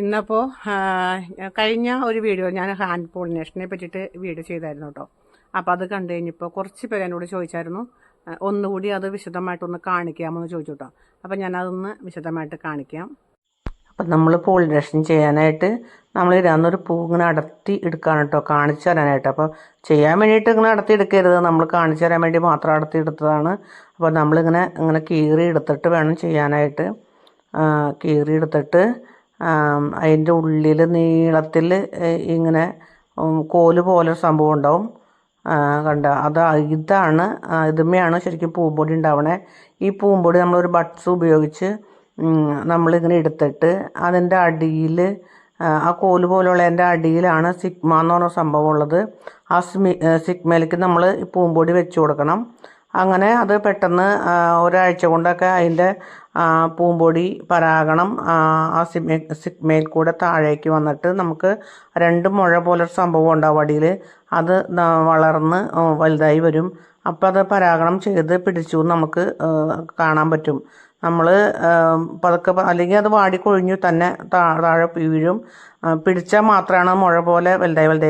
ഇന്നപ്പോൾ കഴിഞ്ഞ ഒരു വീഡിയോ ഞാൻ ഹാൻഡ് പോളിനേഷനെ പറ്റിയിട്ട് വീഡിയോ ചെയ്തായിരുന്നു കേട്ടോ. അപ്പോൾ അത് കണ്ടു കഴിഞ്ഞപ്പോൾ കുറച്ച് പേര് എന്നോട് ചോദിച്ചായിരുന്നു ഒന്നുകൂടി അത് വിശദമായിട്ടൊന്ന് കാണിക്കാമോ എന്ന് ചോദിച്ചു കേട്ടോ. അപ്പോൾ ഞാനതൊന്ന് വിശദമായിട്ട് കാണിക്കാം. അപ്പം നമ്മൾ പോളിനേഷൻ ചെയ്യാനായിട്ട് നമ്മൾ ഇരാന്നൊരു പൂ ഇങ്ങനെ അടർത്തി എടുക്കുകയാണ് കേട്ടോ, കാണിച്ചു തരാനായിട്ട്. അപ്പോൾ ചെയ്യാൻ വേണ്ടിയിട്ട് ഇങ്ങനെ അടർത്തി എടുക്കരുത്, നമ്മൾ കാണിച്ചു തരാൻ വേണ്ടി മാത്രം അടർത്തി എടുത്തതാണ്. അപ്പോൾ നമ്മളിങ്ങനെ കീറി എടുത്തിട്ട് വേണം ചെയ്യാനായിട്ട്. കീറി എടുത്തിട്ട് അതിൻ്റെ ഉള്ളിൽ നീളത്തിൽ ഇങ്ങനെ കോല് പോലെ സംഭവം ഉണ്ടാവും, കണ്ട ഇതാണ് ഇതുമ്മയാണ് ശരിക്കും പൂമ്പൊടി ഉണ്ടാവണേ. ഈ പൂമ്പൊടി നമ്മളൊരു ബഡ്സ് ഉപയോഗിച്ച് നമ്മളിങ്ങനെ എടുത്തിട്ട് അതിൻ്റെ അടിയിൽ ആ കോല് പോലുള്ളതിൻ്റെ അടിയിലാണ് സിഗ്മ എന്ന് പറഞ്ഞ സംഭവം ഉള്ളത്. ആ സിഗ്മയിലേക്ക് നമ്മൾ ഈ പൂമ്പൊടി വെച്ച് കൊടുക്കണം. അങ്ങനെ അത് പെട്ടെന്ന് ഒരാഴ്ച കൊണ്ടൊക്കെ അതിൻ്റെ പൂമ്പൊടി പരാഗണം ആ സിഗ്മയിൽ കൂടെ താഴേക്ക് വന്നിട്ട് നമുക്ക് 2 മുഴ പോലൊരു സംഭവം ഉണ്ടാവും അടിയിൽ. അത് വളർന്ന് വലുതായി വരും. അപ്പോൾ അത് പരാഗണം ചെയ്ത് പിടിച്ചു നമുക്ക് കാണാൻ പറ്റും. നമ്മൾ പതുക്കെ അല്ലെങ്കിൽ അത് വാടിക്കൊഴിഞ്ഞു തന്നെ താഴെ വീഴും. പിടിച്ചാൽ മാത്രമാണ് മുഴ പോലെ വലുതായി വരും.